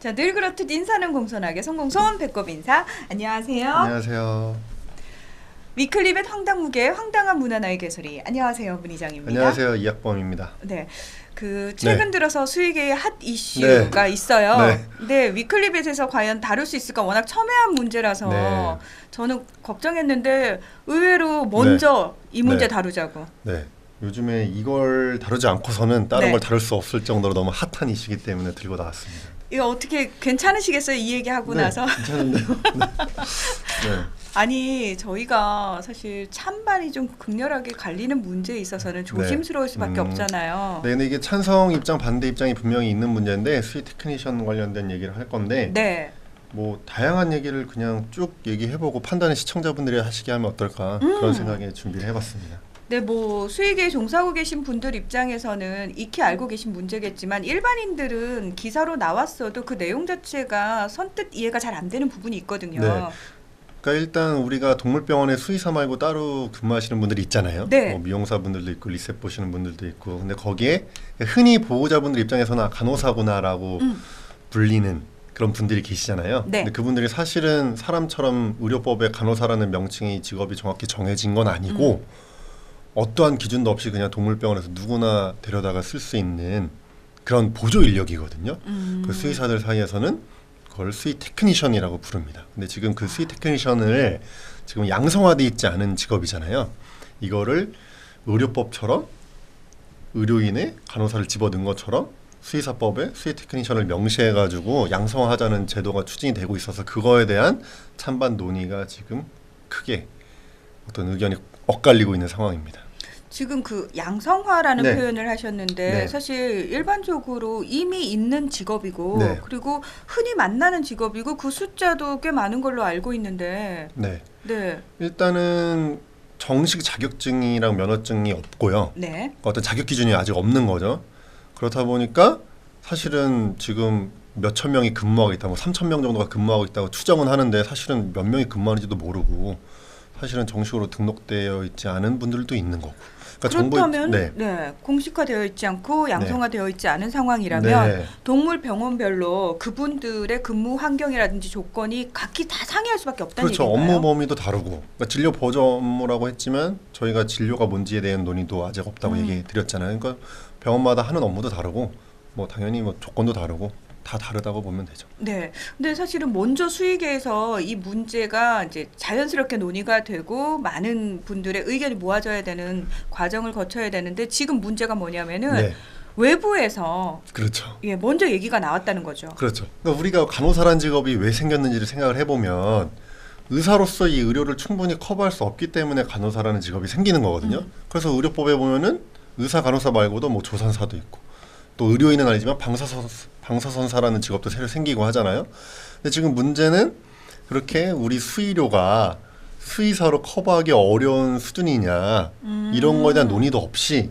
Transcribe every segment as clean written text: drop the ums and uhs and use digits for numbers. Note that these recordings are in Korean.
자, 늘 그렇듯 인사는 공손하게 송공손 배꼽 인사. 안녕하세요. 안녕하세요. 위클리벳 황당무계 황당한 문화나의 개소리. 안녕하세요, 문희정입니다. 안녕하세요. 이학범입니다. 네, 그 최근 들어서 수의계의 핫 이슈가 네. 있어요. 네. 네, 위클리벳에서 과연 다룰 수 있을까? 워낙 첨예한 문제라서 네. 저는 걱정했는데 의외로 먼저 이 문제 네. 다루자고. 네. 요즘에 이걸 다루지 않고서는 다른 네. 걸 다룰 수 없을 정도로 너무 핫한 이슈이기 때문에 들고 나왔습니다. 이거 어떻게 괜찮으시겠어요? 이 얘기하고 네, 나서? 괜찮은데요? 네. 아니, 저희가 사실 찬반이 좀 극렬하게 갈리는 문제에 있어서는 조심스러울 수밖에 없잖아요. 네, 근데 이게 찬성 입장, 반대 입장이 분명히 있는 문제인데 수의 테크니션 관련된 얘기를 할 건데 네. 뭐 다양한 얘기를 그냥 쭉 얘기해보고 판단을 시청자분들이 하시게 하면 어떨까 그런 생각에 준비를 해봤습니다. 네, 뭐 수의계에 종사하고 계신 분들 입장에서는 익히 알고 계신 문제겠지만 일반인들은 기사로 나왔어도 그 내용 자체가 선뜻 이해가 잘 안 되는 부분이 있거든요. 네. 그러니까 일단 우리가 동물병원에 수의사 말고 따로 근무하시는 분들이 있잖아요. 네. 뭐 미용사분들도 있고 리셉 보시는 분들도 있고. 근데 거기에 흔히 보호자분들 입장에서는 간호사구나라고 불리는 그런 분들이 계시잖아요. 네. 근데 그분들이 사실은 사람처럼 의료법에 간호사라는 명칭이 직업이 정확히 정해진 건 아니고 어떠한 기준도 없이 그냥 동물병원에서 누구나 데려다가 쓸 수 있는 그런 보조 인력이거든요. 그 수의사들 사이에서는 그걸 수의 테크니션이라고 부릅니다. 근데 지금 그 수의 테크니션을 지금 양성화돼 있지 않은 직업이잖아요. 이거를 의료법처럼 의료인의 간호사를 집어넣은 것처럼 수의사법에 수의 테크니션을 명시해가지고 양성화하자는 제도가 추진이 되고 있어서 그거에 대한 찬반 논의가 지금 크게 어떤 의견이 엇갈리고 있는 상황입니다. 지금 그 양성화라는 네. 표현을 하셨는데 네. 사실 일반적으로 이미 있는 직업이고 네. 그리고 흔히 만나는 직업이고 그 숫자도 꽤 많은 걸로 알고 있는데 네. 네. 일단은 정식 자격증이랑 면허증이 없고요. 네. 어떤 자격 기준이 아직 없는 거죠. 그렇다 보니까 사실은 지금 몇천 명이 근무하고 있다, 뭐 3천 명 정도가 근무하고 있다고 추정은 하는데 사실은 몇 명이 근무하는지도 모르고 사실은 정식으로 등록되어 있지 않은 분들도 있는 거고. 그러니까 그렇다면 네. 네, 공식화되어 있지 않고 양성화되어 있지 않은 상황이라면 네. 동물병원별로 그분들의 근무 환경이라든지 조건이 각기 다 상이할 수밖에 없다는 그렇죠. 얘기인가요? 업무 범위도 다르고. 그러니까 진료 보조 업무라고 했지만 저희가 진료가 뭔지에 대한 논의도 아직 없다고 얘기해 드렸잖아요. 그러니까 병원마다 하는 업무도 다르고 뭐 당연히 뭐 조건도 다르고 다 다르다고 보면 되죠. 네. 근데 사실은 먼저 수의계에서 이 문제가 이제 자연스럽게 논의가 되고 많은 분들의 의견이 모아져야 되는 과정을 거쳐야 되는데 지금 문제가 뭐냐면은 네. 외부에서 그렇죠. 예, 먼저 얘기가 나왔다는 거죠. 그렇죠. 그러니까 우리가 간호사란 직업이 왜 생겼는지를 생각을 해보면 의사로서 이 의료를 충분히 커버할 수 없기 때문에 간호사라는 직업이 생기는 거거든요. 그래서 의료법에 보면은 의사, 간호사 말고도 뭐 조산사도 있고 또 의료인은 아니지만 방사선사라는 직업도 새로 생기고 하잖아요. 근데 지금 문제는 그렇게 우리 수의료가 수의사로 커버하기 어려운 수준이냐 이런 거에 대한 논의도 없이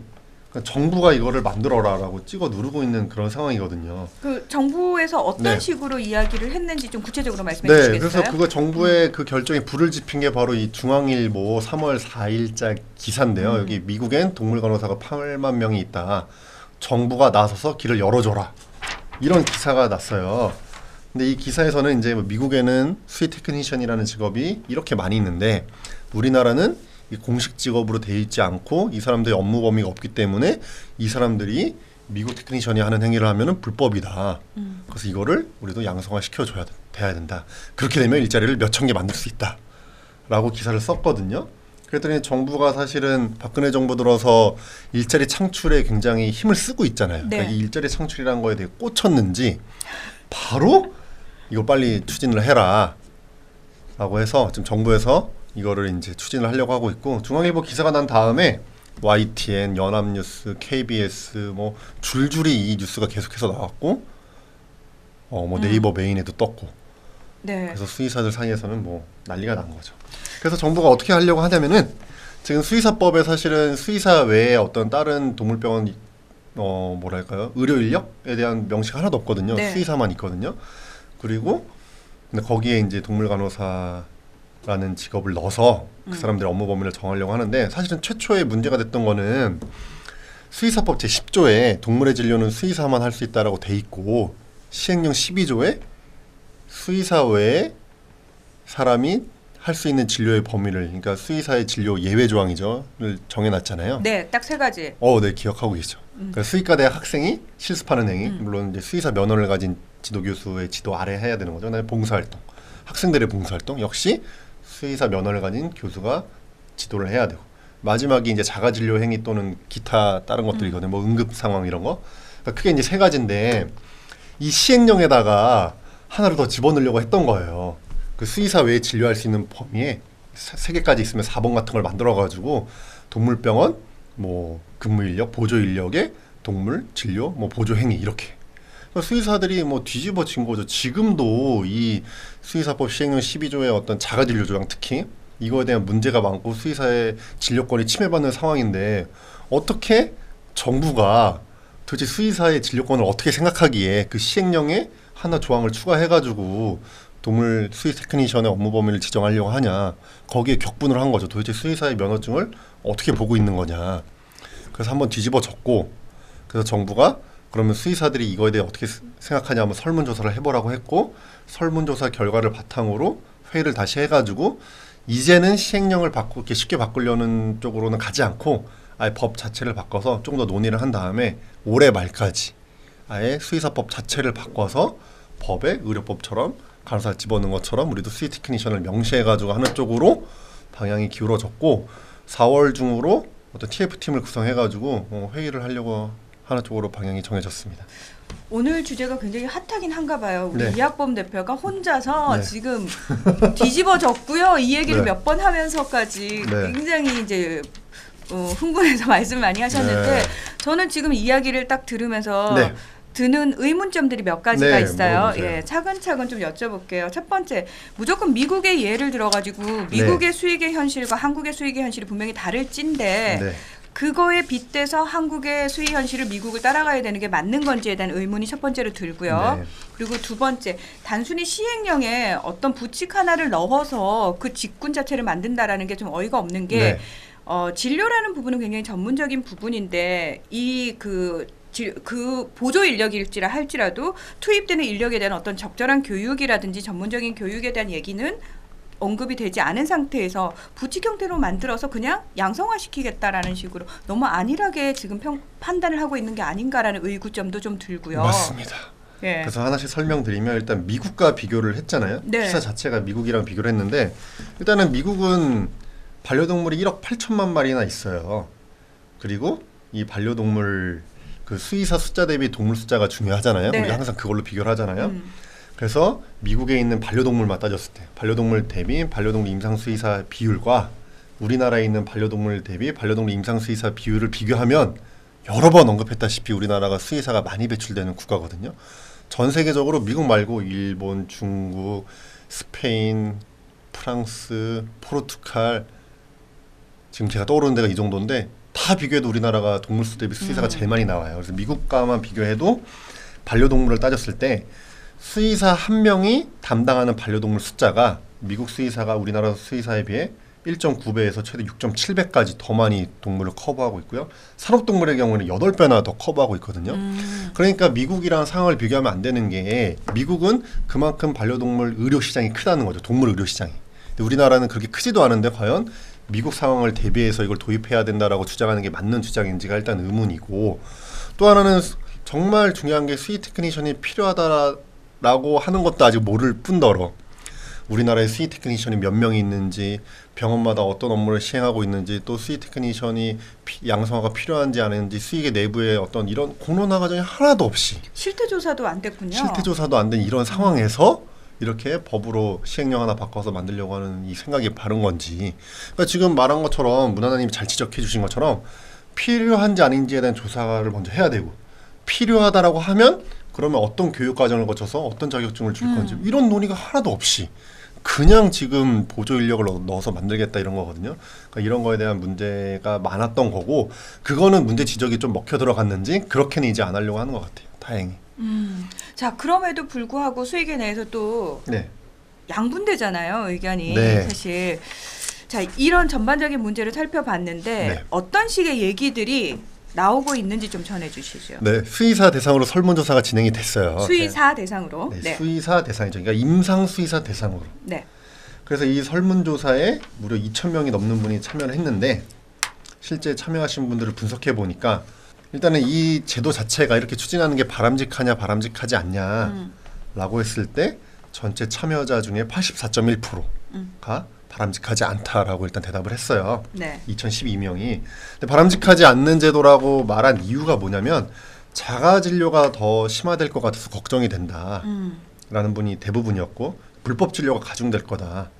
그러니까 정부가 이거를 만들어라라고 찍어 누르고 있는 그런 상황이거든요. 그 정부에서 어떤 네. 식으로 이야기를 했는지 좀 구체적으로 말씀해 네, 주시겠어요? 그래서 그거 정부의 그 결정에 불을 지핀 게 바로 이 중앙일보 3월 4일자 기사인데요. 여기 미국엔 동물 간호사가 8만 명이 있다. 정부가 나서서 길을 열어줘라. 이런 기사가 났어요. 근데 이 기사에서는 이제 미국에는 수의 테크니션이라는 직업이 이렇게 많이 있는데 우리나라는 이 공식 직업으로 돼 있지 않고 이 사람들의 업무 범위가 없기 때문에 이 사람들이 미국 테크니션이 하는 행위를 하면은 불법이다. 그래서 이거를 우리도 양성화 시켜줘야 돼야 된다. 그렇게 되면 일자리를 몇천 개 만들 수 있다. 라고 기사를 썼거든요. 그랬더니 정부가 사실은 박근혜 정부 들어서 일자리 창출에 굉장히 힘을 쓰고 있잖아요. 네. 그러니까 이 일자리 창출이라는 거에 되게 꽂혔는지 바로 이거 빨리 추진을 해라 라고 해서 지금 정부에서 이거를 이제 추진을 하려고 하고 있고 중앙일보 기사가 난 다음에 YTN, 연합뉴스, KBS 뭐 줄줄이 이 뉴스가 계속해서 나왔고 뭐 네이버 메인에도 떴고 네. 그래서 수의사들 사이에서는 뭐 난리가 난 거죠. 그래서 정부가 어떻게 하려고 하냐면은 지금 수의사법에 사실은 수의사 외에 어떤 다른 동물병원 뭐랄까요 의료 인력에 대한 명시가 하나도 없거든요. 네. 수의사만 있거든요. 그리고 근데 거기에 이제 동물 간호사라는 직업을 넣어서 그 사람들의 업무 범위를 정하려고 하는데 사실은 최초에 문제가 됐던 거는 수의사법 제10조에 동물의 진료는 수의사만 할 수 있다라고 돼 있고 시행령 12조에 수의사 외에 사람이 할 수 있는 진료의 범위를, 그러니까 수의사의 진료 예외 조항이죠,를 정해놨잖아요. 네, 딱 3가지. 네, 기억하고 계시죠. 그러니까 수의과 대학 학생이 실습하는 행위, 물론 이제 수의사 면허를 가진 지도 교수의 지도 아래 해야 되는 거죠. 그다음에 봉사활동, 학생들의 봉사활동 역시 수의사 면허를 가진 교수가 지도를 해야 되고, 마지막이 이제 자가진료 행위 또는 기타 다른 것들이거든요. 뭐 응급 상황 이런 거. 그러니까 크게 이제 3가지인데 이 시행령에다가 하나를 더 집어넣으려고 했던 거예요. 그 수의사 외에 진료할 수 있는 범위에 3개까지 있으면 4번 같은 걸 만들어가지고 동물병원, 뭐 근무인력, 보조인력에 동물 진료, 뭐 보조행위 이렇게. 그러니까 수의사들이 뭐 뒤집어진 거죠. 지금도 이 수의사법 시행령 12조의 어떤 자가진료 조항, 특히 이거에 대한 문제가 많고 수의사의 진료권이 침해받는 상황인데, 어떻게 정부가 도대체 수의사의 진료권을 어떻게 생각하기에 그 시행령에 하나 조항을 추가해가지고 동물 수의 테크니션의 업무 범위를 지정하려고 하냐. 거기에 격분을 한 거죠. 도대체 수의사의 면허증을 어떻게 보고 있는 거냐. 그래서 한번 뒤집어졌고, 그래서 정부가 그러면 수의사들이 이거에 대해 어떻게 생각하냐 한번 설문조사를 해보라고 했고, 설문조사 결과를 바탕으로 회의를 다시 해가지고 이제는 시행령을 이렇게 쉽게 바꾸려는 쪽으로는 가지 않고 아예 법 자체를 바꿔서 조금 더 논의를 한 다음에 올해 말까지 아예 수의사법 자체를 바꿔서 법에 의료법처럼 간호사 집어넣은 것처럼 우리도 수의 테크니션을 명시해가지고 하는 쪽으로 방향이 기울어졌고, 4월 중으로 어떤 TF팀을 구성해가지고 회의를 하려고 하는 쪽으로 방향이 정해졌습니다. 오늘 주제가 굉장히 핫하긴 한가 봐요. 우리 네. 이학범 대표가 혼자서 네. 지금 뒤집어졌고요. 이 얘기를 네. 몇 번 하면서까지 네. 굉장히 이제 흥분해서 말씀 많이 하셨는데, 네. 저는 지금 이야기를 딱 들으면서 네. 드는 의문점들이 몇 가지가 네, 있어요. 물어보세요. 예, 차근차근 좀 여쭤볼게요. 첫 번째, 무조건 미국의 예를 들어가지고 미국의 수익의 현실과 한국의 수익의 현실이 분명히 다를진데 네. 그거에 빗대서 한국의 수익 현실을 미국을 따라가야 되는 게 맞는 건지에 대한 의문이 첫 번째로 들고요. 네. 그리고 두 번째, 단순히 시행령에 어떤 부칙 하나를 넣어서 그 직군 자체를 만든다라는 게 좀 어이가 없는 게, 네. 진료라는 부분은 굉장히 전문적인 부분인데 그 보조 인력일지라 할지라도 투입되는 인력에 대한 어떤 적절한 교육이라든지 전문적인 교육에 대한 얘기는 언급이 되지 않은 상태에서 부칙 형태로 만들어서 그냥 양성화시키겠다라는 식으로 너무 안일하게 지금 판단을 하고 있는 게 아닌가라는 의구점도 좀 들고요. 맞습니다. 예. 그래서 하나씩 설명드리면, 일단 미국과 비교를 했잖아요. 네. 시사 자체가 미국이랑 비교를 했는데, 일단은 미국은 반려동물이 1억 8천만 마리나 있어요. 그리고 이 반려동물 그 수의사 숫자 대비 동물 숫자가 중요하잖아요. 네. 우리가 항상 그걸로 비교를 하잖아요. 그래서 미국에 있는 반려동물만 따졌을 때 반려동물 대비 반려동물 임상수의사 비율과 우리나라에 있는 반려동물 대비 반려동물 임상수의사 비율을 비교하면, 여러 번 언급했다시피 우리나라가 수의사가 많이 배출되는 국가거든요. 전 세계적으로 미국 말고 일본, 중국, 스페인, 프랑스, 포르투갈, 지금 제가 떠오르는 데가 이 정도인데 다 비교해도 우리나라가 동물 수 대비 수의사가 제일 많이 나와요. 그래서 미국과만 비교해도 반려동물을 따졌을 때 수의사 한 명이 담당하는 반려동물 숫자가 미국 수의사가 우리나라 수의사에 비해 1.9배에서 최대 6.7배까지 더 많이 동물을 커버하고 있고요. 산업동물의 경우는 8배나 더 커버하고 있거든요. 그러니까 미국이랑 상황을 비교하면 안 되는 게, 미국은 그만큼 반려동물 의료시장이 크다는 거죠. 동물 의료시장이. 근데 우리나라는 그렇게 크지도 않은데 과연 미국 상황을 대비해서 이걸 도입해야 된다라고 주장하는 게 맞는 주장인지가 일단 의문이고, 또 하나는 정말 중요한 게 수의 테크니션이 필요하다라고 하는 것도 아직 모를 뿐더러 우리나라에 수의 테크니션이 몇 명이 있는지, 병원마다 어떤 업무를 시행하고 있는지, 또 수의 테크니션이 양성화가 필요한지 아닌지, 수의계 내부에 어떤 이런 공론화 과정이 하나도 없이, 실태 조사도 안 됐군요. 실태 조사도 안 된 이런 상황에서 이렇게 법으로 시행령 하나 바꿔서 만들려고 하는 이 생각이 바른 건지. 그러니까 지금 말한 것처럼 문화나님이 잘 지적해 주신 것처럼 필요한지 아닌지에 대한 조사를 먼저 해야 되고, 필요하다라고 하면 그러면 어떤 교육 과정을 거쳐서 어떤 자격증을 줄 건지, 이런 논의가 하나도 없이 그냥 지금 보조 인력을 넣어서 만들겠다 이런 거거든요. 그러니까 이런 거에 대한 문제가 많았던 거고, 그거는 문제 지적이 좀 먹혀 들어갔는지 그렇게는 이제 안 하려고 하는 것 같아요. 다행히. 자, 그럼에도 불구하고 수의계 내에서 또 네. 양분되잖아요, 의견이. 네. 사실. 자, 이런 전반적인 문제를 살펴봤는데 네. 어떤 식의 얘기들이 나오고 있는지 좀 전해주시죠. 네, 수의사 대상으로 설문조사가 진행이 됐어요. 수의사 대상으로. 네, 네. 수의사 대상이죠. 그러니까 임상 수의사 대상으로. 네. 그래서 이 설문조사에 무려 2,000명이 넘는 분이 참여를 했는데 실제 참여하신 분들을 분석해 보니까 일단은 이 제도 자체가 이렇게 추진하는 게 바람직하냐 바람직하지 않냐라고 했을 때 전체 참여자 중에 84.1%가 바람직하지 않다라고 일단 대답을 했어요. 네. 2012명이. 근데 바람직하지 않는 제도라고 말한 이유가 뭐냐면 자가 진료가 더 심화될 것 같아서 걱정이 된다라는 분이 대부분이었고 불법 진료가 가중될 거다.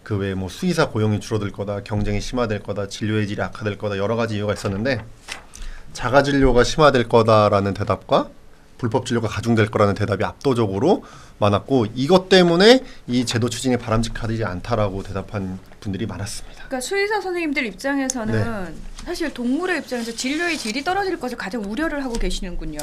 그 외에 뭐 수의사 고용이 줄어들 거다, 경쟁이 심화될 거다, 진료의 질이 악화될 거다 여러 가지 이유가 있었는데 자가 진료가 심화될 거다라는 대답과 불법 진료가 가중될 거라는 대답이 압도적으로 많았고 이것 때문에 이 제도 추진이 바람직하지 않다라고 대답한 분들이 많았습니다. 그러니까 수의사 선생님들 입장에서는 네. 사실 동물의 입장에서 진료의 질이 떨어질 것을 가장 우려를 하고 계시는군요.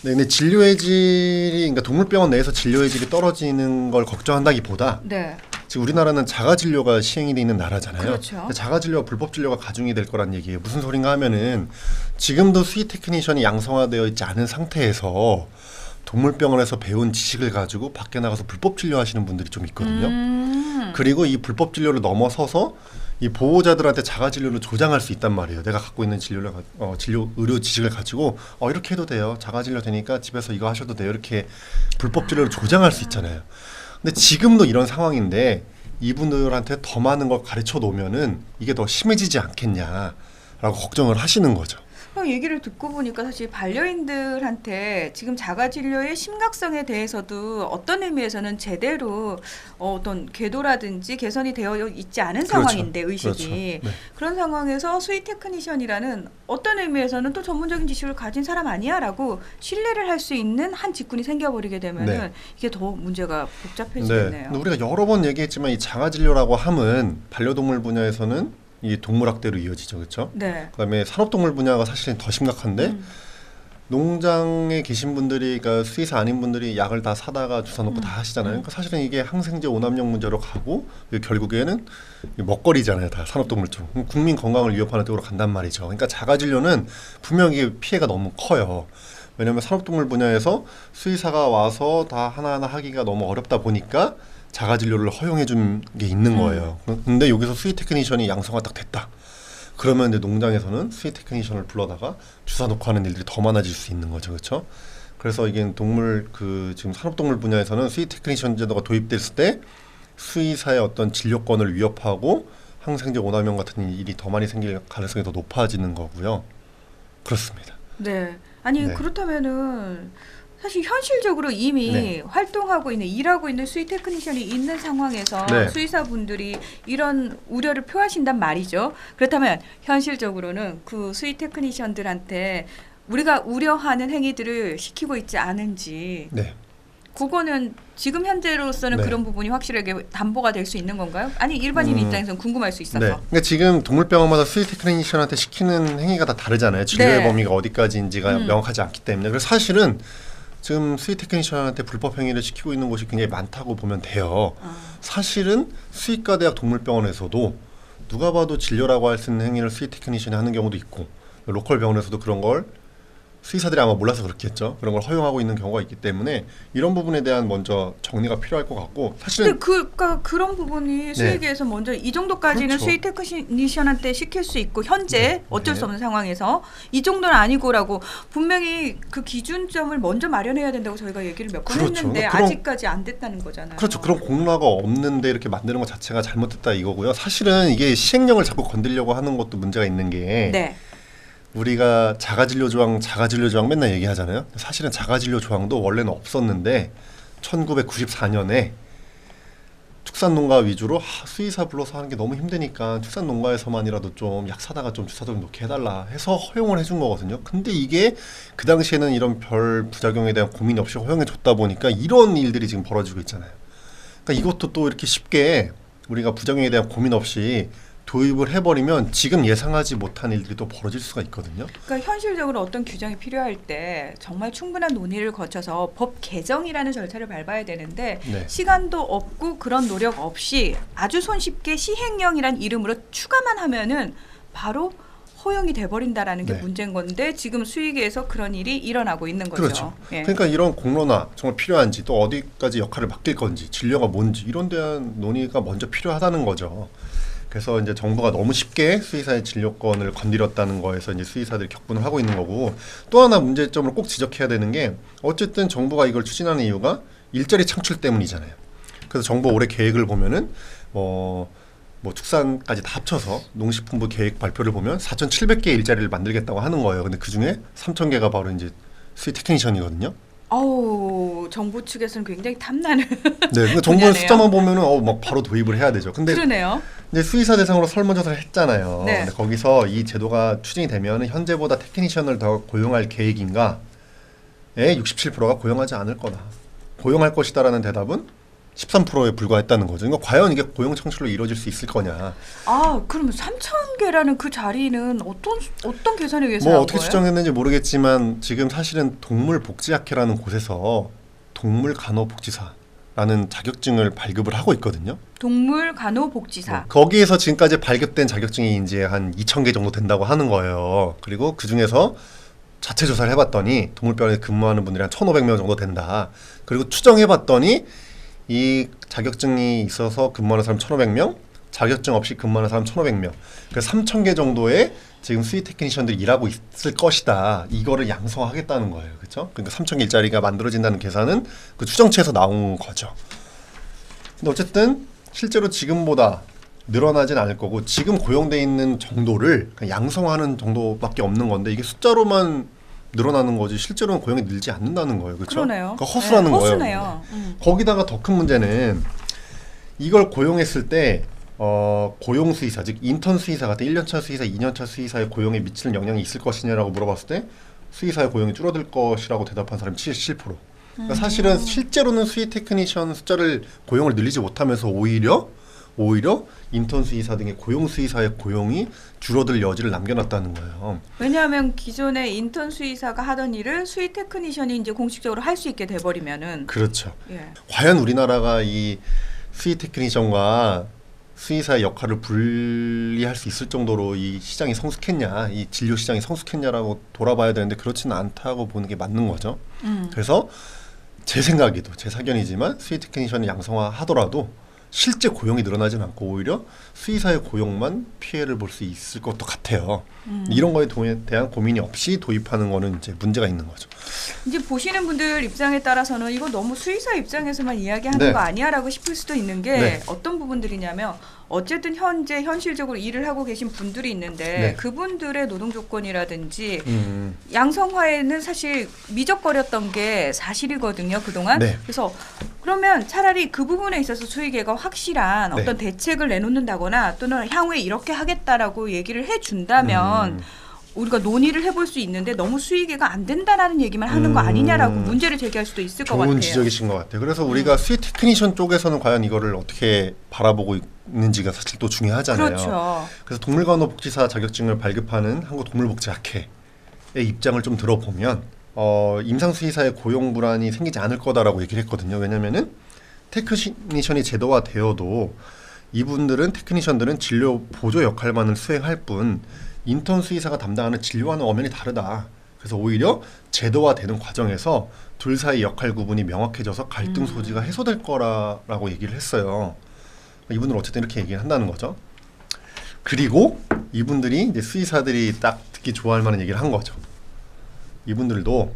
네, 근데 진료의 질이 그러니까 동물병원 내에서 진료의 질이 떨어지는 걸 걱정한다기보다 네. 지금 우리나라는 자가 진료가 시행이 돼 있는 나라잖아요. 그렇죠. 자가 진료와 불법 진료가 가중이 될 거란 얘기예요. 무슨 소린가 하면은 지금도 수의 테크니션이 양성화되어 있지 않은 상태에서 동물병원에서 배운 지식을 가지고 밖에 나가서 불법 진료하시는 분들이 좀 있거든요. 그리고 이 불법 진료를 넘어서서 이 보호자들한테 자가 진료를 조장할 수 있단 말이에요. 내가 갖고 있는 진료 의료 지식을 가지고 이렇게 해도 돼요. 자가 진료 되니까 집에서 이거 하셔도 돼요. 이렇게 불법 진료를 조장할 수 있잖아요. 근데 지금도 이런 상황인데 이분들한테 더 많은 걸 가르쳐 놓으면은 이게 더 심해지지 않겠냐라고 걱정을 하시는 거죠. 얘기를 듣고 보니까 사실 반려인들한테 지금 자가진료의 심각성에 대해서도 어떤 의미에서는 제대로 어떤 궤도라든지 개선이 되어 있지 않은 그렇죠. 상황인데 의식이 그렇죠. 네. 그런 상황에서 수의 테크니션이라는 어떤 의미에서는 또 전문적인 지식을 가진 사람 아니야라고 신뢰를 할 수 있는 한 직군이 생겨버리게 되면은 네. 이게 더 문제가 네. 복잡해지겠네요. 근데 우리가 여러 번 얘기했지만 이 자가진료라고 함은 반려동물 분야에서는 이 동물학대로 이어지죠, 그렇죠? 네. 그다음에 산업동물 분야가 사실은 더 심각한데 농장에 계신 분들이 그러니까 수의사 아닌 분들이 약을 다 사다가 주사 놓고 다 하시잖아요. 그러니까 사실은 이게 항생제 오남용 문제로 가고 결국에는 먹거리잖아요, 다 산업동물 쪽. 국민 건강을 위협하는 쪽으로 간단 말이죠. 그러니까 자가진료는 분명히 피해가 너무 커요. 왜냐하면 산업동물 분야에서 수의사가 와서 다 하나하나 하기가 너무 어렵다 보니까 자가진료를 허용해 준 게 있는 거예요. 근데 여기서 수의 테크니션이 양성화 딱 됐다. 그러면 이제 농장에서는 수의 테크니션을 불러다가 주사 놓고 하는 일들이 더 많아질 수 있는 거죠, 그렇죠? 그래서 이게 동물 지금 산업동물 분야에서는 수의 테크니션 제도가 도입됐을 때 수의사의 어떤 진료권을 위협하고 항생제 오남용 같은 일이 더 많이 생길 가능성이 더 높아지는 거고요. 그렇습니다. 네. 아니 네. 그렇다면은 사실 현실적으로 이미 네. 활동하고 있는 일하고 있는 수의 테크니션이 있는 상황에서 네. 수의사분들이 이런 우려를 표하신단 말이죠. 그렇다면 현실적으로는 그 수의 테크니션들한테 우리가 우려하는 행위들을 시키고 있지 않은지 네. 그거는 지금 현재로서는 네. 그런 부분이 확실하게 담보가 될 수 있는 건가요? 아니 일반인 입장에서는 궁금할 수 있어서. 네. 그러니까 지금 동물병원마다 수의 테크니션한테 시키는 행위가 다 다르잖아요. 진료의 네. 범위가 어디까지인지가 명확하지 않기 때문에. 그래서 사실은 지금 수의 테크니션한테 불법 행위를 시키고 있는 곳이 굉장히 많다고 보면 돼요. 사실은 수의과대학 동물병원에서도 누가 봐도 진료라고 할 수 있는 행위를 수의 테크니션이 하는 경우도 있고 로컬 병원에서도 그런 걸 수의사들이 아마 몰라서 그렇겠죠. 그런 걸 허용하고 있는 경우가 있기 때문에 이런 부분에 대한 먼저 정리가 필요할 것 같고 사실은 근데 그런 부분이 수의계에서 먼저 이 정도까지는 그렇죠. 수의 테크니션한테 시킬 수 있고 현재 네. 어쩔 네. 수 없는 상황에서 이 정도는 아니고라고 분명히 그 기준점을 먼저 마련해야 된다고 저희가 얘기를 몇 번 그렇죠. 했는데 그런- 아직까지 안 됐다는 거잖아요. 그렇죠. 그런 공로가 없는데 이렇게 만드는 것 자체가 잘못됐다 이거고요. 사실은 이게 시행령을 자꾸 건드리려고 하는 것도 문제가 있는 게 네. 우리가 자가진료 조항 맨날 얘기하잖아요. 사실은 자가진료 조항도 원래는 없었는데 1994년에 축산농가 위주로 수의사 불러서 하는 게 너무 힘드니까 축산농가에서만이라도 좀 약 사다가 좀 주사 좀 놓게 해달라 해서 허용을 해준 거거든요. 근데 이게 그 당시에는 이런 별 부작용에 대한 고민이 없이 허용해 줬다 보니까 이런 일들이 지금 벌어지고 있잖아요. 그러니까 이것도 또 이렇게 쉽게 우리가 부작용에 대한 고민 없이 도입을 해버리면 지금 예상하지 못한 일들이 또 벌어질 수가 있거든요. 그러니까 현실적으로 어떤 규정이 필요할 때 정말 충분한 논의를 거쳐서 법 개정이라는 절차를 밟아야 되는데 네. 시간도 없고 그런 노력 없이 아주 손쉽게 시행령이란 이름으로 추가만 하면은 바로 허용이 돼버린다라는 게 네. 문제인 건데 지금 수의계에서 그런 일이 일어나고 있는 거죠. 그렇죠. 예. 그러니까 이런 공론화 정말 필요한지 또 어디까지 역할을 맡길 건지 진료가 뭔지 이런 대한 논의가 먼저 필요하다는 거죠. 그래서 이제 정부가 너무 쉽게 수의사의 진료권을 건드렸다는 거에서 이제 수의사들이 격분을 하고 있는 거고 또 하나 문제점을 꼭 지적해야 되는 게 어쨌든 정부가 이걸 추진하는 이유가 일자리 창출 때문이잖아요. 그래서 정부 올해 계획을 보면은 뭐 축산까지 다 합쳐서 농식품부 계획 발표를 보면 4,700개의 일자리를 만들겠다고 하는 거예요. 근데 그 중에 3,000개가 바로 이제 수의 테크니션이거든요. 아우 정부 측에서는 굉장히 탐나는 네, 근데 정부는 분야네요. 숫자만 보면은 막 바로 도입을 해야 되죠. 근데 그러네요. 이제 수의사 대상으로 설문조사를 했잖아요. 네. 근데 거기서 이 제도가 추진이 되면 현재보다 테크니션을 더 고용할 계획인가에 67%가 고용하지 않을 거다. 고용할 것이다라는 대답은 13%에 불과했다는 거죠. 그러니까 과연 이게 고용 창출로 이루어질 수 있을 거냐. 아 그러면 3,000개라는 그 자리는 어떤 계산에 의해서 뭐 나온 어떻게 거예요? 추정했는지 모르겠지만 지금 사실은 동물복지학회라는 곳에서 동물간호복지사라는 자격증을 발급을 하고 있거든요. 동물간호복지사. 거기에서 지금까지 발급된 자격증이 이제 한 2,000개 정도 된다고 하는 거예요. 그리고 그 중에서 자체 조사를 해봤더니 동물병원에 근무하는 분들이 한 1,500명 정도 된다. 그리고 추정해봤더니 이 자격증이 있어서 근무하는 사람 1,500명, 자격증 없이 근무하는 사람 1,500명. 그래서 3,000개 정도의 지금 수의 테크니션들이 일하고 있을 것이다. 이거를 양성하겠다는 거예요. 그렇죠? 그러니까 3,000개 일자리가 만들어진다는 계산은 그 추정치에서 나온 거죠. 근데 어쨌든 실제로 지금보다 늘어나진 않을 거고 지금 고용돼 있는 정도를 그냥 양성하는 정도밖에 없는 건데 이게 숫자로만 늘어나는 거지 실제로는 고용이 늘지 않는다는 거예요. 그렇죠? 그러네요. 그러니까 허수라는 네, 거예요. 허수네요. 거기다가 더 큰 문제는 이걸 고용했을 때 고용 수의사 즉 인턴 수의사 같은 1년차 수의사, 2년차 수의사의 고용에 미치는 영향이 있을 것이냐라고 물어봤을 때 수의사의 고용이 줄어들 것이라고 대답한 사람이 77%. 그러니까 사실은 실제로는 수의 테크니션 숫자를 고용을 늘리지 못하면서 오히려 인턴 수의사 등의 고용 수의사의 고용이 줄어들 여지를 남겨놨다는 거예요. 왜냐하면 기존에 인턴 수의사가 하던 일을 수의 테크니션이 이제 공식적으로 할 수 있게 돼버리면은 그렇죠. 예. 과연 우리나라가 이 수의 테크니션과 수의사의 역할을 분리할 수 있을 정도로 이 시장이 성숙했냐, 이 진료 시장이 성숙했냐라고 돌아봐야 되는데 그렇지는 않다고 보는 게 맞는 거죠. 그래서 제 생각에도 제 사견이지만 수의 테크니션을 양성화하더라도 실제 고용이 늘어나진 않고 오히려 수의사의 고용만 피해를 볼 수 있을 것도 같아요. 이런 거에 대한 고민이 없이 도입하는 거는 이제 문제가 있는 거죠. 이제 보시는 분들 입장에 따라서는 이거 너무 수의사 입장에서만 이야기하는 네. 거 아니야라고 싶을 수도 있는 게 네. 어떤 부분들이냐면 어쨌든 현재 현실적으로 일을 하고 계신 분들이 있는데 네. 그분들의 노동 조건이라든지 음, 양성화에는 사실 미적거렸던 게 사실이거든요 그동안. 네. 그래서 그러면 차라리 그 부분에 있어서 수의계가 확실한 네. 어떤 대책을 내놓는다거나 또는 향후에 이렇게 하겠다라고 얘기를 해준다면 우리가 논의를 해볼 수 있는데 너무 수의계가 안 된다라는 얘기만 하는 거 아니냐라고 문제를 제기할 수도 있을 것 같아요. 좋은 지적이신 것 같아요. 그래서 우리가 수의 테크니션 쪽에서는 과연 이거를 어떻게 바라보고 있는지가 사실 또 중요하잖아요. 그렇죠. 그래서 동물간호복지사 자격증을 발급하는 한국동물복지학회의 입장을 좀 들어보면 임상수의사의 고용 불안이 생기지 않을 거다라고 얘기를 했거든요. 왜냐면은 테크니션이 제도화되어도 이분들은 테크니션들은 진료 보조 역할만을 수행할 뿐 인턴 수의사가 담당하는 진료와는 엄연히 다르다. 그래서 오히려 제도화되는 과정에서 둘 사이 역할 구분이 명확해져서 갈등 소지가 해소될 거라고 얘기를 했어요. 이분들은 어쨌든 이렇게 얘기를 한다는 거죠. 그리고 이분들이 이제 수의사들이 딱 듣기 좋아할 만한 얘기를 한 거죠. 이분들도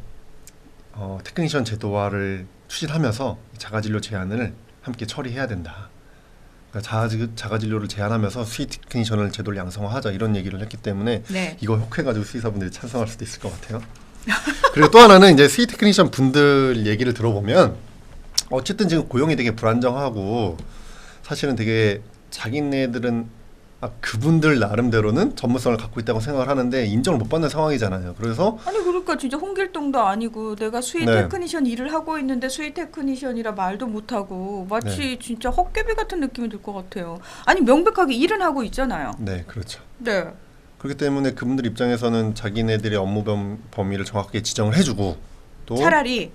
테크니션 제도화를 추진하면서 자가진료 제한을 함께 처리해야 된다. 그러니까 자가진료를 제한하면서 수의 테크니션을 제도를 양성화하자 이런 얘기를 했기 때문에 네. 이거 혹해가지고 수의사분들이 찬성할 수도 있을 것 같아요. 그리고 또 하나는 이제 수의 테크니션 분들 얘기를 들어보면 어쨌든 지금 고용이 되게 불안정하고 사실은 되게 자기네들은 그분들 나름대로는 전문성을 갖고 있다고 생각을 하는데 인정을 못 받는 상황이잖아요. 그래서 아니 그러니까 진짜 홍길동도 아니고 내가 수의 네. 테크니션 일을 하고 있는데 수의 테크니션이라 말도 못하고 마치 네. 진짜 헛개비 같은 느낌이 들 것 같아요. 아니 명백하게 일은 하고 있잖아요. 네, 그렇죠. 네. 그렇기 때문에 그분들 입장에서는 자기네들의 업무 범위를 정확하게 지정을 해주고 또 차라리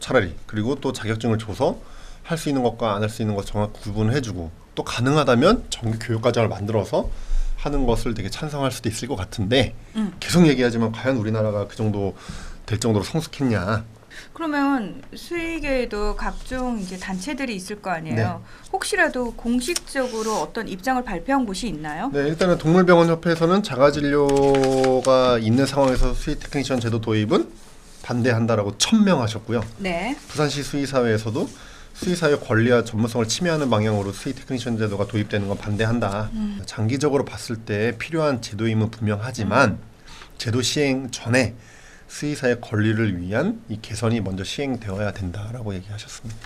그리고 또 자격증을 줘서 할 수 있는 것과 안 할 수 있는 것 정확히 구분을 해주고 또 가능하다면 정규 교육 과정을 만들어서 하는 것을 되게 찬성할 수도 있을 것 같은데 계속 얘기하지만 과연 우리나라가 그 정도 될 정도로 성숙했냐? 그러면 수의계에도 각종 이제 단체들이 있을 거 아니에요. 네. 혹시라도 공식적으로 어떤 입장을 발표한 곳이 있나요? 네, 일단은 동물병원협회에서는 자가진료가 있는 상황에서 수의 테크니션 제도 도입은 반대한다라고 천명하셨고요. 네. 부산시 수의사회에서도 수의사의 권리와 전문성을 침해하는 방향으로 수의 테크니션 제도가 도입되는 건 반대한다. 장기적으로 봤을 때 필요한 제도임은 분명하지만 제도 시행 전에 수의사의 권리를 위한 이 개선이 먼저 시행되어야 된다라고 얘기하셨습니다.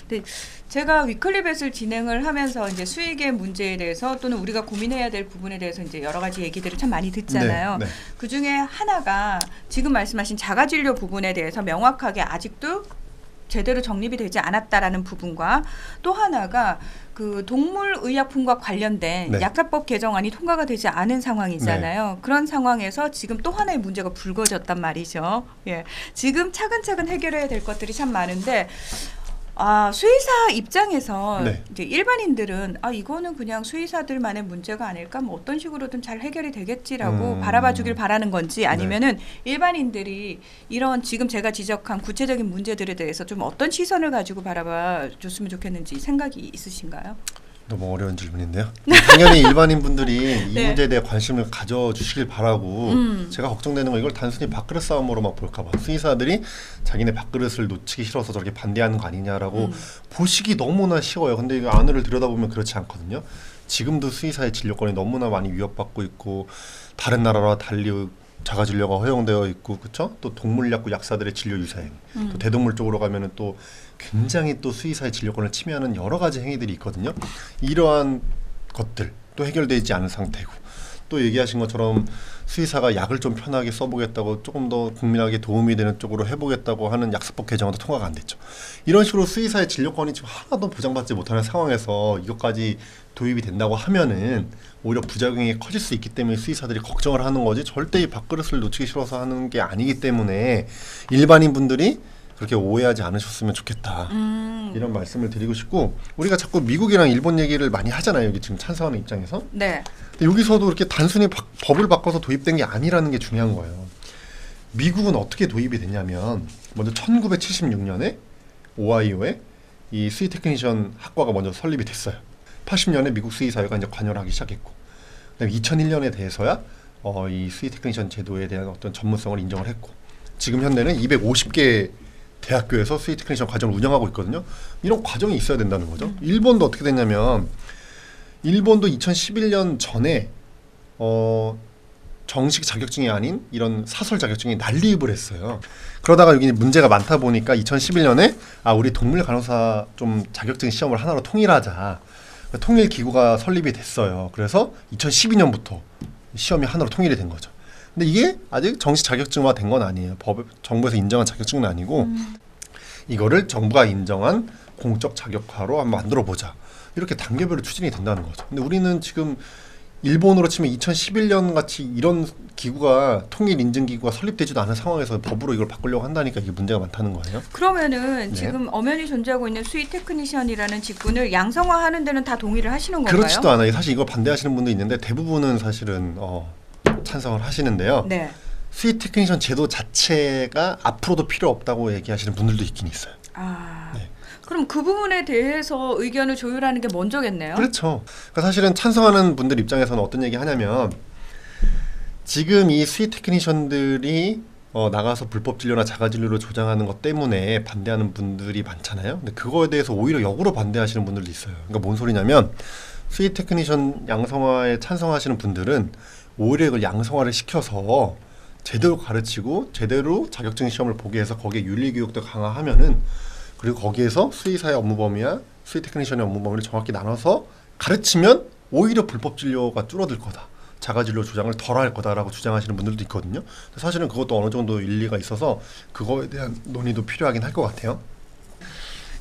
네, 제가 위클리벳을 진행을 하면서 이제 수의계 문제에 대해서 또는 우리가 고민해야 될 부분에 대해서 이제 여러 가지 얘기들을 참 많이 듣잖아요. 네, 네. 그 중에 하나가 지금 말씀하신 자가진료 부분에 대해서 명확하게 아직도 제대로 정립이 되지 않았다라는 부분과 또 하나가 그 동물의약품과 관련된 네. 약사법 개정안이 통과가 되지 않은 상황이잖아요. 그런 상황에서 지금 또 하나의 문제가 불거졌단 말이죠. 예, 지금 차근차근 해결해야 될 것들이 참 많은데 수의사 입장에서 네. 이제 일반인들은 이거는 그냥 수의사들만의 문제가 아닐까, 뭐 어떤 식으로든 잘 해결이 되겠지라고 바라봐주길 바라는 건지 아니면은 일반인들이 이런 지금 제가 지적한 구체적인 문제들에 대해서 좀 어떤 시선을 가지고 바라봐줬으면 좋겠는지 생각이 있으신가요? 너무 어려운 질문인데요. 당연히 일반인 분들이 이 네. 문제에 대해 관심을 가져주시길 바라고 제가 걱정되는 건 이걸 단순히 밥그릇 싸움으로만 볼까봐 수의사들이 자기네 밥그릇을 놓치기 싫어서 저렇게 반대하는 거 아니냐라고 보시기 너무나 쉬워요. 근데 이 안을 들여다보면 그렇지 않거든요. 지금도 수의사의 진료권이 너무나 많이 위협받고 있고 다른 나라와 달리 자가진료가 허용되어 있고 그렇죠? 또 동물약국 약사들의 진료 유사행 또 대동물 쪽으로 가면은 또 굉장히 또 수의사의 진료권을 침해하는 여러 가지 행위들이 있거든요. 이러한 것들 또 해결되지 않은 상태고 또 얘기하신 것처럼 수의사가 약을 좀 편하게 써보겠다고 조금 더 국민에게 도움이 되는 쪽으로 해보겠다고 하는 약사법 개정안도 통과가 안 됐죠. 이런 식으로 수의사의 진료권이 지금 하나도 보장받지 못하는 상황에서 이것까지 도입이 된다고 하면은 오히려 부작용이 커질 수 있기 때문에 수의사들이 걱정을 하는 거지 절대 이 밥그릇을 놓치기 싫어서 하는 게 아니기 때문에 일반인 분들이 그렇게 오해하지 않으셨으면 좋겠다. 이런 말씀을 드리고 싶고 우리가 자꾸 미국이랑 일본 얘기를 많이 하잖아요. 여기 지금 찬성하는 입장에서. 네. 근데 여기서도 이렇게 단순히 법을 바꿔서 도입된 게 아니라는 게 중요한 거예요. 미국은 어떻게 도입이 됐냐면 먼저 1976년에 오하이오에 이 수의 테크니션 학과가 먼저 설립이 됐어요. 80년에 미국 수의사회가 이제 관여를 하기 시작했고 그다음에 2001년에 대해서야 이 수의 테크니션 제도에 대한 어떤 전문성을 인정을 했고 지금 현대는 250개 대학교에서 수의 테크니션 과정을 운영하고 있거든요. 이런 과정이 있어야 된다는 거죠. 일본도 어떻게 됐냐면 일본도 2011년 전에 정식 자격증이 아닌 이런 사설 자격증이 난리입을 했어요. 그러다가 여기 문제가 많다 보니까 2011년에 우리 동물 간호사 좀 자격증 시험을 하나로 통일하자. 통일 기구가 설립이 됐어요. 그래서 2012년부터 시험이 하나로 통일이 된 거죠. 근데 이게 아직 정식 자격증화 된 건 아니에요. 정부에서 인정한 자격증은 아니고 이거를 정부가 인정한 공적 자격화로 한번 만들어 보자. 이렇게 단계별로 추진이 된다는 거죠. 근데 우리는 지금 일본으로 치면 2011년 같이 이런 기구가 통일 인증 기구가 설립되지도 않은 상황에서 법으로 이걸 바꾸려고 한다니까 이게 문제가 많다는 거예요. 그러면은 네. 지금 엄연히 존재하고 있는 수의 테크니션이라는 직군을 양성화하는 데는 다 동의를 하시는 건가요? 그렇지도 않아요. 사실 이걸 반대하시는 분도 있는데 대부분은 사실은 찬성을 하시는데요. 네. 수의 테크니션 제도 자체가 앞으로도 필요 없다고 얘기하시는 분들도 있긴 있어요. 네. 그럼 그 부분에 대해서 의견을 조율하는 게 먼저겠네요. 그렇죠. 그러니까 사실은 찬성하는 분들 입장에서는 어떤 얘기 하냐면 지금 이 수의 테크니션들이 나가서 불법 진료나 자가 진료를 조장하는 것 때문에 반대하는 분들이 많잖아요. 근데 그거에 대해서 오히려 역으로 반대하시는 분들도 있어요. 그러니까 뭔 소리냐면 수의 테크니션 양성화에 찬성하시는 분들은 오히려 이걸 양성화를 시켜서 제대로 가르치고 제대로 자격증 시험을 보게 해서 거기에 윤리 교육도 강화하면은 그리고 거기에서 수의사의 업무 범위와 수의 테크니션의 업무 범위를 정확히 나눠서 가르치면 오히려 불법 진료가 줄어들 거다. 자가 진료 조장을 덜 할 거다라고 주장하시는 분들도 있거든요. 사실은 그것도 어느 정도 일리가 있어서 그거에 대한 논의도 필요하긴 할 것 같아요.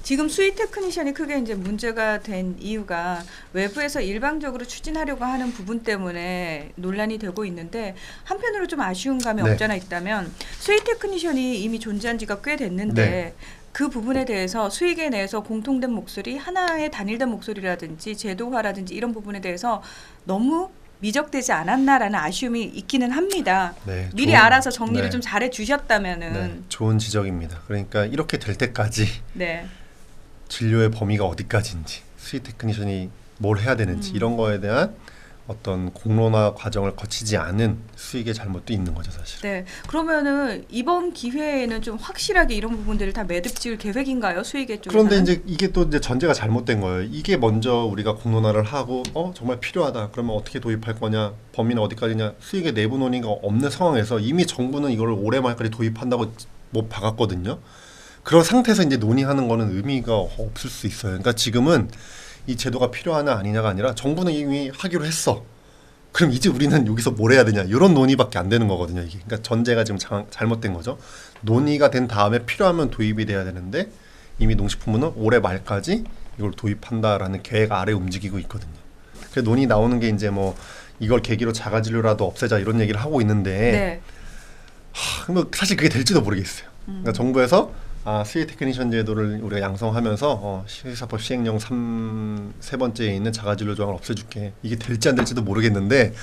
지금 수의 테크니션이 크게 이제 문제가 된 이유가 외부에서 일방적으로 추진하려고 하는 부분 때문에 논란이 되고 있는데 한편으로 좀 아쉬운 감이 네. 없잖아 있다면 수의 테크니션이 이미 존재한 지가 꽤 됐는데 네. 그 부분에 대해서 수의계 내에서 공통된 목소리, 하나의 단일된 목소리라든지 제도화라든지 이런 부분에 대해서 너무 미적되지 않았나라는 아쉬움이 있기는 합니다. 네, 미리 좋은- 알아서 정리를 네. 좀 잘해 네, 주셨다면은 좋은 지적입니다. 그러니까 이렇게 될 때까지 네. 진료의 범위가 어디까지인지, 수의 테크니션이 뭘 해야 되는지 이런 거에 대한 어떤 공론화 과정을 거치지 않은 수익의 잘못도 있는 거죠, 사실. 네. 그러면은 이번 기회에는 좀 확실하게 이런 부분들을 다 매듭 지을 계획인가요? 수익의 쪽에서는? 그런데 이제 이게 또 이제 전제가 잘못된 거예요. 이게 먼저 우리가 공론화를 하고 정말 필요하다. 그러면 어떻게 도입할 거냐, 범위는 어디까지냐, 수익의 내부 논의가 없는 상황에서 이미 정부는 이걸 올해 말까지 도입한다고 못 박았거든요. 그런 상태에서 이제 논의하는 거는 의미가 없을 수 있어요. 그러니까 지금은 이 제도가 필요하냐 아니냐가 아니라 정부는 이미 하기로 했어. 그럼 이제 우리는 여기서 뭘 해야 되냐, 이런 논의밖에 안 되는 거거든요. 이게 그러니까 전제가 지금 잘못된 거죠. 논의가 된 다음에 필요하면 도입이 돼야 되는데 이미 농식품부는 올해 말까지 이걸 도입한다라는 계획 아래 움직이고 있거든요. 그 논의 나오는 게 이제 뭐 이걸 계기로 자가진료라도 없애자 이런 얘기를 하고 있는데 네. 뭐 사실 그게 될지도 모르겠어요. 그러니까 정부에서 수의 테크니션 제도를 우리가 양성하면서 시사법 시행령 3번째에 있는 자가진료 조항을 없애줄게. 이게 될지 안 될지도 모르겠는데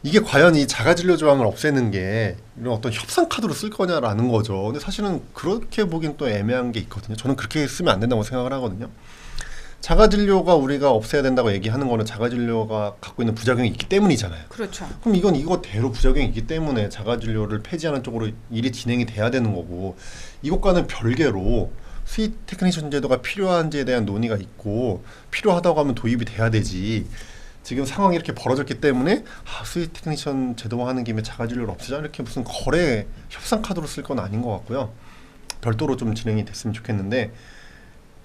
이게 과연 이 자가진료 조항을 없애는 게 이런 어떤 협상 카드로 쓸 거냐라는 거죠. 근데 사실은 그렇게 보기엔 또 애매한 게 있거든요. 저는 그렇게 쓰면 안 된다고 생각을 하거든요. 자가진료가 우리가 없애야 된다고 얘기하는 거는 자가진료가 갖고 있는 부작용이 있기 때문이잖아요. 그렇죠. 그럼 이건 이거대로 부작용이 있기 때문에 자가진료를 폐지하는 쪽으로 일이 진행이 돼야 되는 거고, 이것과는 별개로 수의 테크니션 제도가 필요한지에 대한 논의가 있고 필요하다고 하면 도입이 돼야 되지. 지금 상황이 이렇게 벌어졌기 때문에 수의 테크니션 제도화하는 김에 자가진료를 없애자, 이렇게 무슨 거래 협상 카드로 쓸 건 아닌 것 같고요. 별도로 좀 진행이 됐으면 좋겠는데,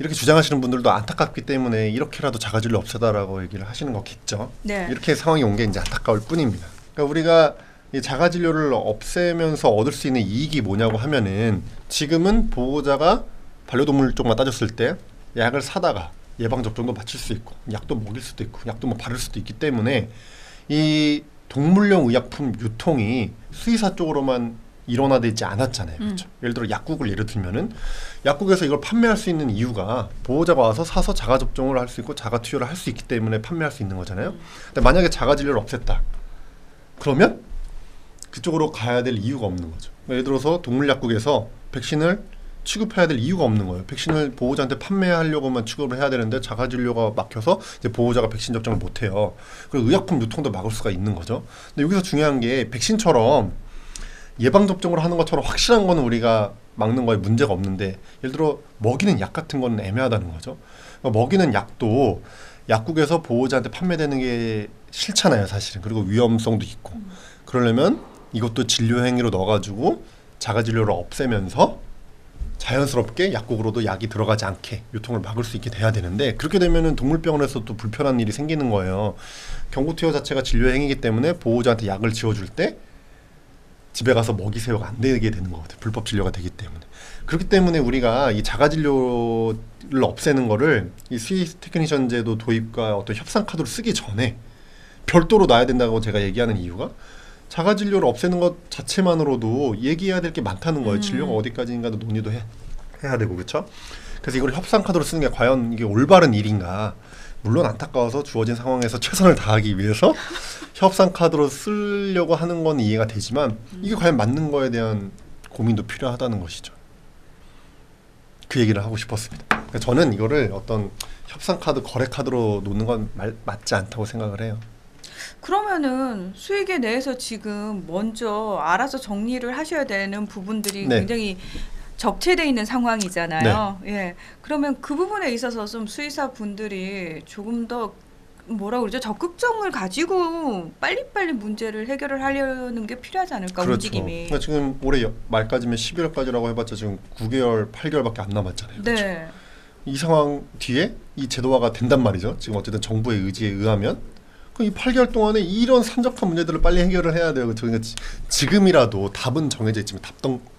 이렇게 주장하시는 분들도 안타깝기 때문에 이렇게라도 자가진료 없애다라고 얘기를 하시는 거겠죠. 네. 이렇게 상황이 온 게 이제 안타까울 뿐입니다. 그러니까 우리가 이 자가진료를 없애면서 얻을 수 있는 이익이 뭐냐고 하면은, 지금은 보호자가 반려동물 쪽만 따졌을 때 약을 사다가 예방접종도 맞출 수 있고 약도 먹일 수도 있고 약도 뭐 바를 수도 있기 때문에 이 동물용 의약품 유통이 수의사 쪽으로만 일원화되지 않았잖아요. 그렇죠? 예를 들어 약국을 예를 들면은 약국에서 이걸 판매할 수 있는 이유가 보호자가 와서 사서 자가 접종을 할 수 있고 자가 투여를 할 수 있기 때문에 판매할 수 있는 거잖아요. 근데 만약에 자가 진료를 없앴다, 그러면 그쪽으로 가야 될 이유가 없는 거죠. 예를 들어서 동물 약국에서 백신을 취급해야 될 이유가 없는 거예요. 백신을 보호자한테 판매하려고만 취급을 해야 되는데 자가 진료가 막혀서 이제 보호자가 백신 접종을 못 해요. 그리고 의약품 유통도 막을 수가 있는 거죠. 근데 여기서 중요한 게, 백신처럼 예방접종을 하는 것처럼 확실한 거는 우리가 막는 거에 문제가 없는데, 예를 들어 먹이는 약 같은 거는 애매하다는 거죠. 그러니까 먹이는 약도 약국에서 보호자한테 판매되는 게 싫잖아요, 사실은. 그리고 위험성도 있고. 그러려면 이것도 진료 행위로 넣어가지고 자가진료를 없애면서 자연스럽게 약국으로도 약이 들어가지 않게 유통을 막을 수 있게 돼야 되는데, 그렇게 되면은 동물병원에서 또 불편한 일이 생기는 거예요. 경구투여 자체가 진료 행위이기 때문에 보호자한테 약을 지어줄 때 집에 가서 먹이세요가 안 되게 되는 거거든요. 불법 진료가 되기 때문에. 그렇기 때문에 우리가 이 자가진료를 없애는 거를 이 수의 테크니션 제도 도입과 어떤 협상 카드로 쓰기 전에 별도로 놔야 된다고 제가 얘기하는 이유가, 자가진료를 없애는 것 자체만으로도 얘기해야 될 게 많다는 거예요. 진료가 어디까지인가도 논의도 해야 되고, 그렇죠? 그래서 이걸 협상 카드로 쓰는 게 과연 이게 올바른 일인가? 물론 안타까워서 주어진 상황에서 최선을 다하기 위해서 협상 카드로 쓰려고 하는 건 이해가 되지만, 이게 과연 맞는 거에 대한 고민도 필요하다는 것이죠. 그 얘기를 하고 싶었습니다. 그러니까 저는 이거를 어떤 협상 카드, 거래 카드로 놓는 건 맞지 않다고 생각을 해요. 그러면은 수의계 내에서 지금 먼저 알아서 정리를 하셔야 되는 부분들이 네. 굉장히 적체돼 있는 상황이잖아요. 예. 그러면 그 부분에 있어서 좀 수의사 분들이 조금 더 뭐라 그러죠? 적극성을 가지고 빨리빨리 문제를 해결을 하려는 게 필요하지 않을까, 그렇죠. 움직임이. 그러니까 지금 올해 말까지면 12월까지라고 해봤자 지금 9개월, 8개월밖에 안 남았잖아요. 그렇죠? 네. 이 상황 뒤에 이 제도화가 된단 말이죠. 지금 어쨌든 정부의 의지에 의하면 이 8개월 동안에 이런 산적한 문제들을 빨리 해결을 해야 돼요. 그러니까 지금이라도 답은 정해져 있지만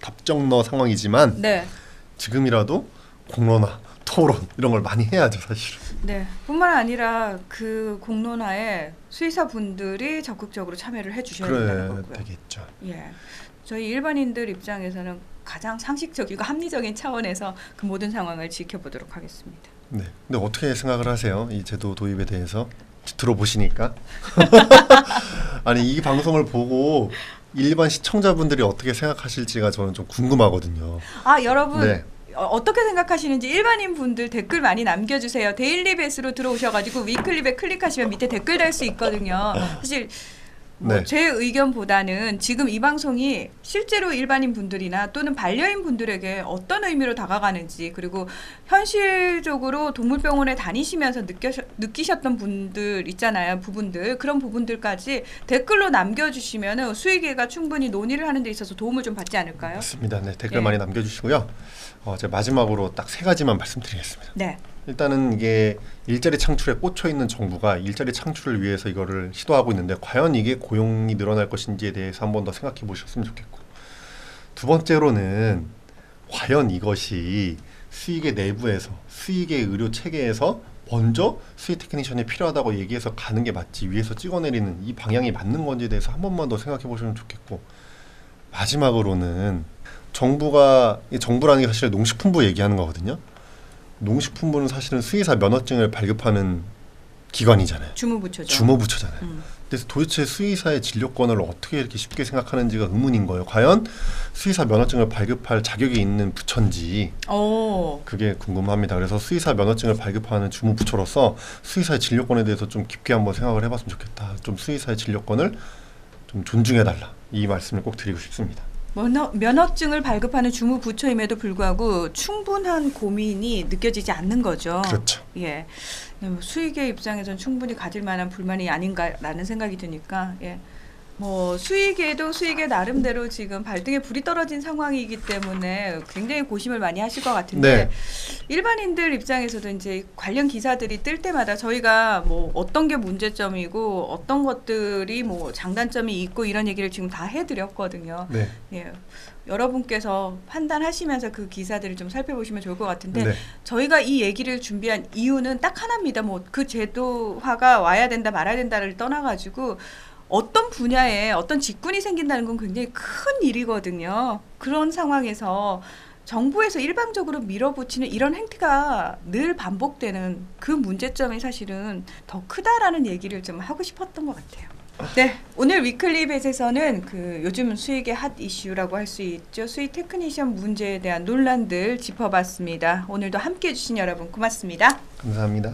답정너 상황이지만 네. 지금이라도 공론화, 토론 이런 걸 많이 해야죠, 사실은. 네. 뿐만 아니라 그 공론화에 수의사 분들이 적극적으로 참여를 해주셔야 된다는 그래 거고요. 되겠죠. 예. 저희 일반인들 입장에서는 가장 상식적이고 합리적인 차원에서 그 모든 상황을 지켜보도록 하겠습니다. 네. 근데 어떻게 생각을 하세요? 이 제도 도입에 대해서? 들어보시니까. 아니 이 방송을 보고 일반 시청자분들이 어떻게 생각하실지가 저는 좀 궁금하거든요. 아 여러분 네. 어떻게 생각하시는지 일반인 분들 댓글 많이 남겨주세요. 데일리벳으로 들어오셔가지고 위클리벳 클릭하시면 밑에 댓글 달 수 있거든요. 사실 뭐 네. 제 의견보다는 지금 이 방송이 실제로 일반인 분들이나 또는 반려인 분들에게 어떤 의미로 다가가는지, 그리고 현실적으로 동물병원에 다니시면서 느끼셨던 분들 있잖아요. 부분들, 그런 부분들까지 댓글로 남겨주시면 수의계가 충분히 논의를 하는 데 있어서 도움을 좀 받지 않을까요? 맞습니다. 네, 댓글 네. 많이 남겨주시고요. 제가 마지막으로 딱 3가지만 말씀드리겠습니다. 네. 일단은 이게 일자리 창출에 꽂혀 있는 정부가 일자리 창출을 위해서 이거를 시도하고 있는데 과연 이게 고용이 늘어날 것인지에 대해서 한 번 더 생각해 보셨으면 좋겠고, 두 번째로는 과연 이것이 수의계 내부에서 수의계 의료 체계에서 먼저 수의 테크니션이 필요하다고 얘기해서 가는 게 맞지 위에서 찍어내리는 이 방향이 맞는 건지에 대해서 한 번만 더 생각해 보시면 좋겠고, 마지막으로는 정부라는 게 사실 농식품부 얘기하는 거거든요. 농식품부는 사실은 수의사 면허증을 발급하는 기관이잖아요. 주무부처죠. 주무부처잖아요. 그래서 도대체 수의사의 진료권을 어떻게 이렇게 쉽게 생각하는지가 의문인 거예요. 과연 수의사 면허증을 발급할 자격이 있는 부처인지 오. 그게 궁금합니다. 그래서 수의사 면허증을 발급하는 주무부처로서 수의사의 진료권에 대해서 좀 깊게 한번 생각을 해봤으면 좋겠다. 좀 수의사의 진료권을 좀 존중해달라. 이 말씀을 꼭 드리고 싶습니다. 면허증을 발급하는 주무부처임에도 불구하고 충분한 고민이 느껴지지 않는 거죠. 그렇죠. 예. 수의계 입장에서는 충분히 가질 만한 불만이 아닌가라는 생각이 드니까, 예. 뭐 수의계도 수의계 나름대로 지금 발등에 불이 떨어진 상황이기 때문에 굉장히 고심을 많이 하실 것 같은데, 네. 일반인들 입장에서도 이제 관련 기사들이 뜰 때마다 저희가 뭐 어떤 게 문제점이고 어떤 것들이 뭐 장단점이 있고 이런 얘기를 지금 다 해드렸거든요. 네. 예. 여러분께서 판단하시면서 그 기사들을 좀 살펴보시면 좋을 것 같은데, 네. 저희가 이 얘기를 준비한 이유는 딱 하나입니다. 뭐 그 제도화가 와야 된다 말아야 된다를 떠나가지고 어떤 분야에 어떤 직군이 생긴다는 건 굉장히 큰 일이거든요. 그런 상황에서 정부에서 일방적으로 밀어붙이는 이런 행태가 늘 반복되는 그 문제점이 사실은 더 크다라는 얘기를 좀 하고 싶었던 것 같아요. 네, 오늘 위클리벳에서는 그 요즘 수의계 핫 이슈라고 할 수 있죠. 수의 테크니션 문제에 대한 논란들 짚어봤습니다. 오늘도 함께해 주신 여러분 고맙습니다. 감사합니다.